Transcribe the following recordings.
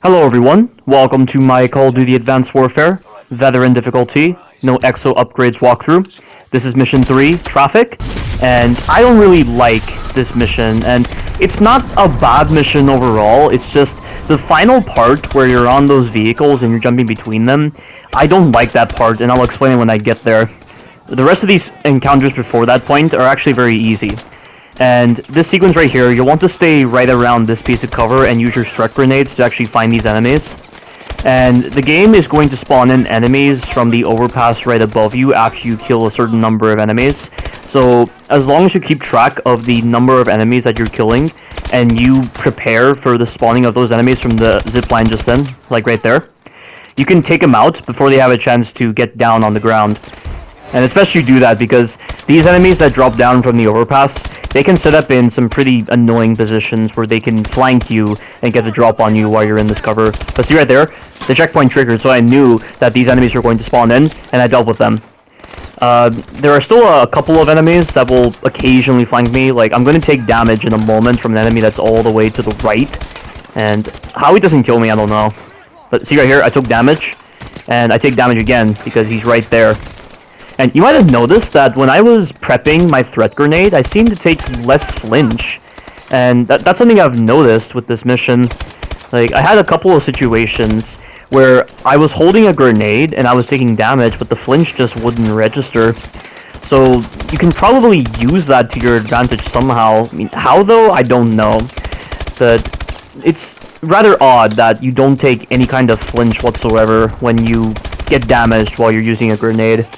Hello everyone, welcome to my Call of Duty Advanced Warfare, Veteran difficulty, no EXO upgrades walkthrough. This is Mission 3, Traffic, and I don't really like this mission, and it's not a bad mission overall, it's just the final part where you're on those vehicles and you're jumping between them. I don't like that part, and I'll explain it when I get there. The rest of these encounters before that point are actually very easy. And this sequence right here, you'll want to stay right around this piece of cover and use your strike grenades to actually find these enemies. And the game is going to spawn in enemies from the overpass right above you after you kill a certain number of enemies. So as long as you keep track of the number of enemies that you're killing, and you prepare for the spawning of those enemies from the zipline just then, like right there, you can take them out before they have a chance to get down on the ground. And it's best you do that because these enemies that drop down from the overpass, they can set up in some pretty annoying positions where they can flank you and get the drop on you while you're in this cover. But see right there, the checkpoint triggered, so I knew that these enemies were going to spawn in, and I dealt with them. There are still a couple of enemies that will occasionally flank me. Like, I'm going to take damage in a moment from an enemy that's all the way to the right. And how he doesn't kill me, I don't know. But see right here, I took damage, and I take damage again because he's right there. And you might have noticed that when I was prepping my threat grenade, I seemed to take less flinch. And that's something I've noticed with this mission. Like, I had a couple of situations where I was holding a grenade and I was taking damage, but the flinch just wouldn't register. So you can probably use that to your advantage somehow. I mean, how though? I don't know. But it's rather odd that you don't take any kind of flinch whatsoever when you get damaged while you're using a grenade.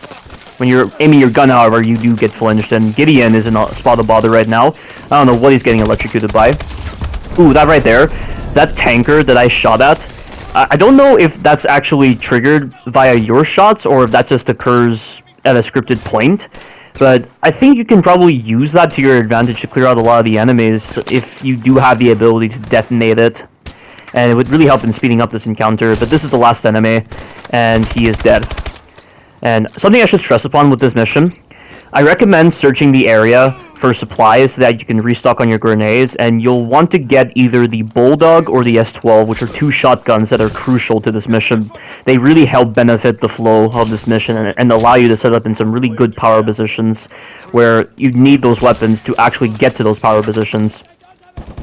When you're aiming your gun, however, you do get flinched, and Gideon is in a spot of bother right now. I don't know what he's getting electrocuted by. Ooh, that right there, that tanker that I shot at, I don't know if that's actually triggered via your shots, or if that just occurs at a scripted point, but I think you can probably use that to your advantage to clear out a lot of the enemies if you do have the ability to detonate it. And it would really help in speeding up this encounter, but this is the last enemy, and he is dead. And something I should stress upon with this mission, I recommend searching the area for supplies so that you can restock on your grenades, and you'll want to get either the Bulldog or the S12, which are two shotguns that are crucial to this mission. They really help benefit the flow of this mission and allow you to set up in some really good power positions where you need those weapons to actually get to those power positions.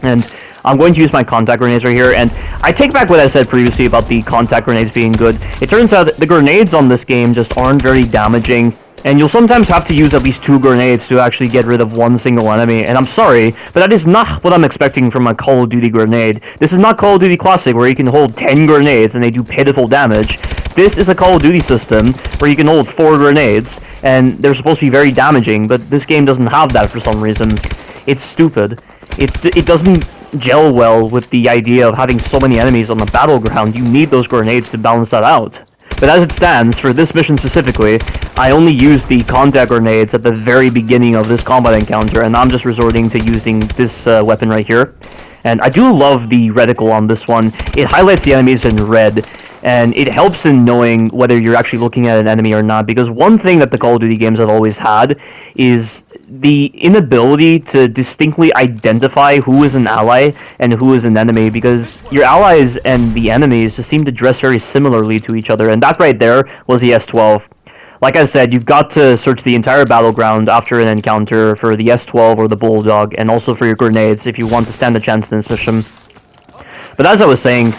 And I'm going to use my contact grenades right here, and I take back what I said previously about the contact grenades being good. It turns out that the grenades on this game just aren't very damaging, and you'll sometimes have to use at least 2 grenades to actually get rid of one single enemy, and I'm sorry, but that is not what I'm expecting from a Call of Duty grenade. This is not Call of Duty Classic, where you can hold 10 grenades and they do pitiful damage. This is a Call of Duty system where you can hold 4 grenades, and they're supposed to be very damaging, but this game doesn't have that for some reason. It's stupid. It doesn't gel well with the idea of having so many enemies on the battleground. You need those grenades to balance that out. But as it stands, for this mission specifically, I only used the contact grenades at the very beginning of this combat encounter, and I'm just resorting to using this weapon right here. And I do love the reticle on this one. It highlights the enemies in red, and it helps in knowing whether you're actually looking at an enemy or not, because one thing that the Call of Duty games have always had is the inability to distinctly identify who is an ally and who is an enemy, because your allies and the enemies just seem to dress very similarly to each other, and that right there was the S12. Like I said, you've got to search the entire battleground after an encounter for the S12 or the Bulldog, and also for your grenades if you want to stand a chance in this mission. But as I was saying,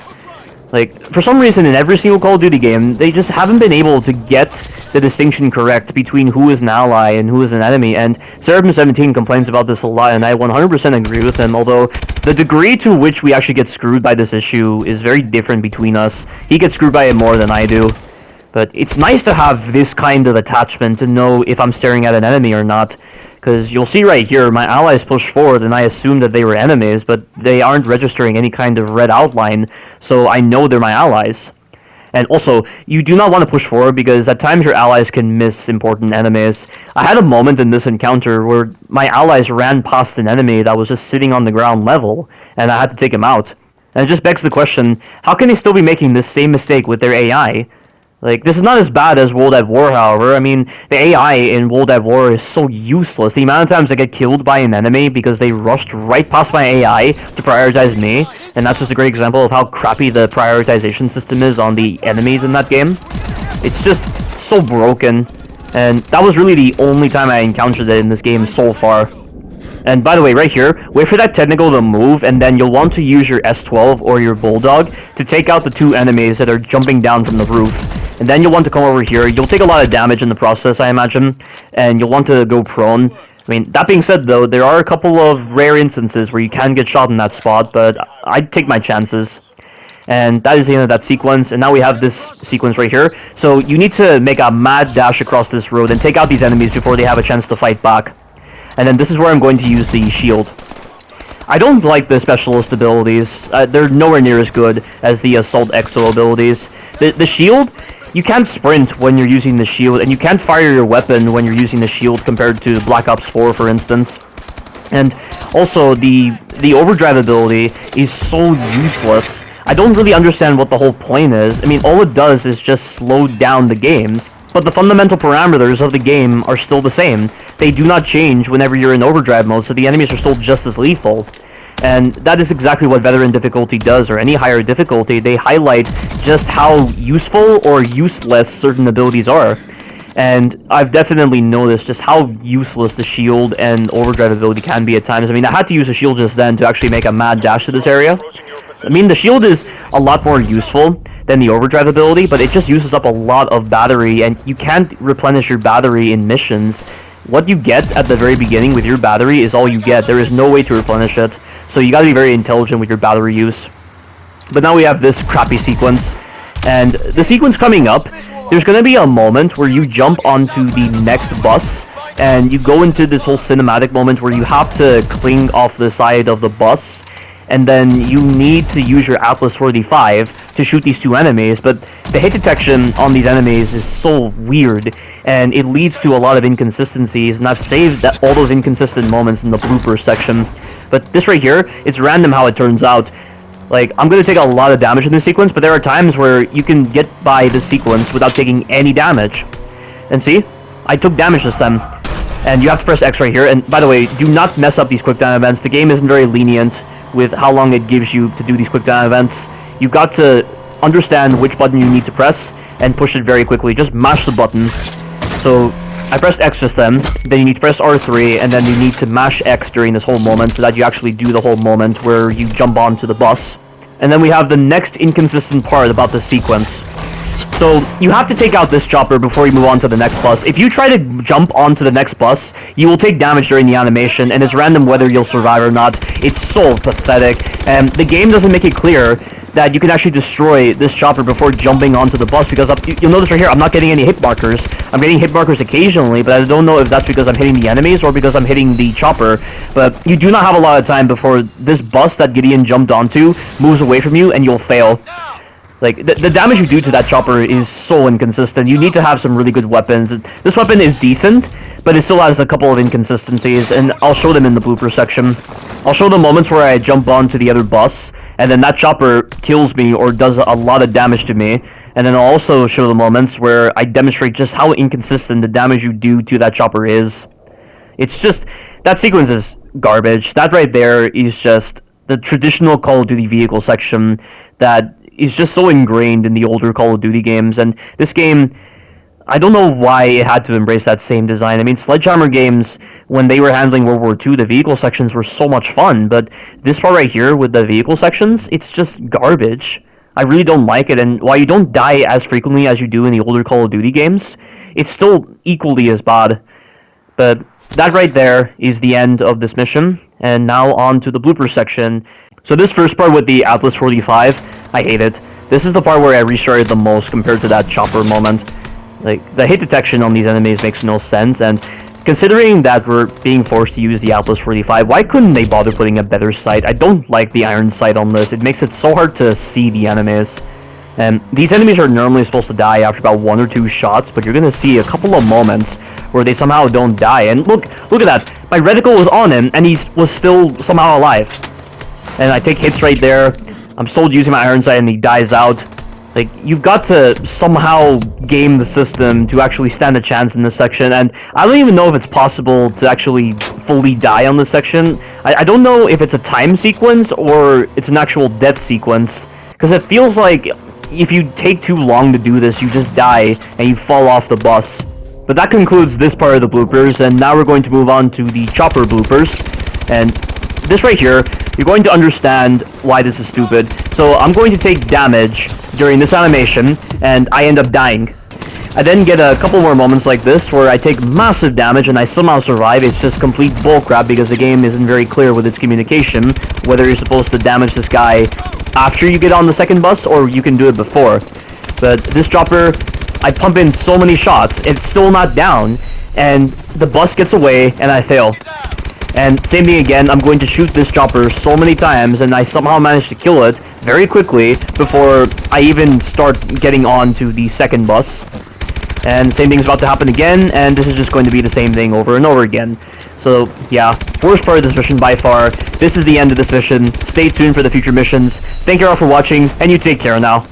like, for some reason in every single Call of Duty game, they just haven't been able to get the distinction correct between who is an ally and who is an enemy, and Seraphim17 complains about this a lot, and I 100% agree with him, although the degree to which we actually get screwed by this issue is very different between us. He gets screwed by it more than I do. But it's nice to have this kind of attachment to know if I'm staring at an enemy or not. Because you'll see right here, my allies push forward and I assume that they were enemies, but they aren't registering any kind of red outline, so I know they're my allies. And also, you do not want to push forward because at times your allies can miss important enemies. I had a moment in this encounter where my allies ran past an enemy that was just sitting on the ground level, and I had to take him out. And it just begs the question, how can they still be making this same mistake with their AI? Like, this is not as bad as World at War, however. I mean, the AI in World at War is so useless. The amount of times I get killed by an enemy because they rushed right past my AI to prioritize me, and that's just a great example of how crappy the prioritization system is on the enemies in that game. It's just so broken, and that was really the only time I encountered it in this game so far. And by the way, right here, wait for that technical to move, and then you'll want to use your S12 or your Bulldog to take out the two enemies that are jumping down from the roof. And then you'll want to come over here. You'll take a lot of damage in the process, I imagine, and you'll want to go prone. I mean, that being said, though, there are a couple of rare instances where you can get shot in that spot, but I'd take my chances. And that is the end of that sequence, and now we have this sequence right here. So you need to make a mad dash across this road and take out these enemies before they have a chance to fight back. And then this is where I'm going to use the shield. I don't like the specialist abilities. They're nowhere near as good as the Assault Exo abilities. The shield, you can't sprint when you're using the shield, and you can't fire your weapon when you're using the shield compared to Black Ops 4, for instance. And also, the overdrive ability is so useless. I don't really understand what the whole point is. I mean, all it does is just slow down the game, but the fundamental parameters of the game are still the same. They do not change whenever you're in overdrive mode, so the enemies are still just as lethal. And that is exactly what Veteran difficulty does, or any higher difficulty. They highlight just how useful or useless certain abilities are. And I've definitely noticed just how useless the shield and overdrive ability can be at times. I mean, I had to use a shield just then to actually make a mad dash to this area. I mean, the shield is a lot more useful than the overdrive ability, but it just uses up a lot of battery, and you can't replenish your battery in missions. What you get at the very beginning with your battery is all you get. There is no way to replenish it, so you gotta be very intelligent with your battery use. But now we have this crappy sequence, and the sequence coming up, there's gonna be a moment where you jump onto the next bus, and you go into this whole cinematic moment where you have to cling off the side of the bus, and then you need to use your Atlas 45 to shoot these two enemies, but the hit detection on these enemies is so weird, and it leads to a lot of inconsistencies, and I've saved all those inconsistent moments in the blooper section. But this right here, it's random how it turns out. Like, I'm going to take a lot of damage in this sequence, but there are times where you can get by this sequence without taking any damage. And see? I took damage this time. And you have to press X right here, and by the way, do not mess up these quick time events. The game isn't very lenient with how long it gives you to do these quick time events. You've got to understand which button you need to press and push it very quickly. Just mash the button. So I pressed X just then you need to press R3, and then you need to mash X during this whole moment so that you actually do the whole moment where you jump onto the bus. And then we have the next inconsistent part about the sequence. So you have to take out this chopper before you move on to the next bus. If you try to jump onto the next bus, you will take damage during the animation, and it's random whether you'll survive or not. It's so pathetic, and the game doesn't make it clear that you can actually destroy this chopper before jumping onto the bus, because you'll notice right here, I'm not getting any hit markers. I'm getting hit markers occasionally, but I don't know if that's because I'm hitting the enemies or because I'm hitting the chopper. But you do not have a lot of time before this bus that Gideon jumped onto moves away from you, and you'll fail. Like, the damage you do to that chopper is so inconsistent. You need to have some really good weapons. This weapon is decent, but it still has a couple of inconsistencies, and I'll show them in the blooper section. I'll show the moments where I jump onto the other bus, and then that chopper kills me or does a lot of damage to me. And then I'll also show the moments where I demonstrate just how inconsistent the damage you do to that chopper is. It's just, that sequence is garbage. That right there is just the traditional Call of Duty vehicle section that is just so ingrained in the older Call of Duty games. And this game, I don't know why it had to embrace that same design. I mean, Sledgehammer games, when they were handling World War II, the vehicle sections were so much fun, but this part right here with the vehicle sections, it's just garbage. I really don't like it, and while you don't die as frequently as you do in the older Call of Duty games, it's still equally as bad. But that right there is the end of this mission, and now on to the blooper section. So this first part with the Atlas 45, I hate it. This is the part where I restarted the most compared to that chopper moment. Like, the hit detection on these enemies makes no sense, and considering that we're being forced to use the Atlas 45, why couldn't they bother putting a better sight? I don't like the iron sight on this. It makes it so hard to see the enemies. And these enemies are normally supposed to die after about 1 or 2 shots, but you're gonna see a couple of moments where they somehow don't die. And look at that. My reticle was on him, and he was still somehow alive. And I take hits right there. I'm still using my iron sight, and he dies out. Like, you've got to somehow game the system to actually stand a chance in this section, and I don't even know if it's possible to actually fully die on this section. I don't know if it's a time sequence or it's an actual death sequence, because it feels like if you take too long to do this, you just die and you fall off the bus. But that concludes this part of the bloopers, and now we're going to move on to the chopper bloopers. And this right here, you're going to understand why this is stupid. So I'm going to take damage during this animation, and I end up dying. I then get a couple more moments like this, where I take massive damage and I somehow survive. It's just complete bullcrap because the game isn't very clear with its communication, whether you're supposed to damage this guy after you get on the second bus, or you can do it before. But this chopper, I pump in so many shots, it's still not down, and the bus gets away, and I fail. And same thing again, I'm going to shoot this chopper so many times, and I somehow manage to kill it very quickly before I even start getting on to the second bus. And same thing's about to happen again, and this is just going to be the same thing over and over again. So, yeah, worst part of this mission by far. This is the end of this mission. Stay tuned for the future missions. Thank you all for watching, and you take care now.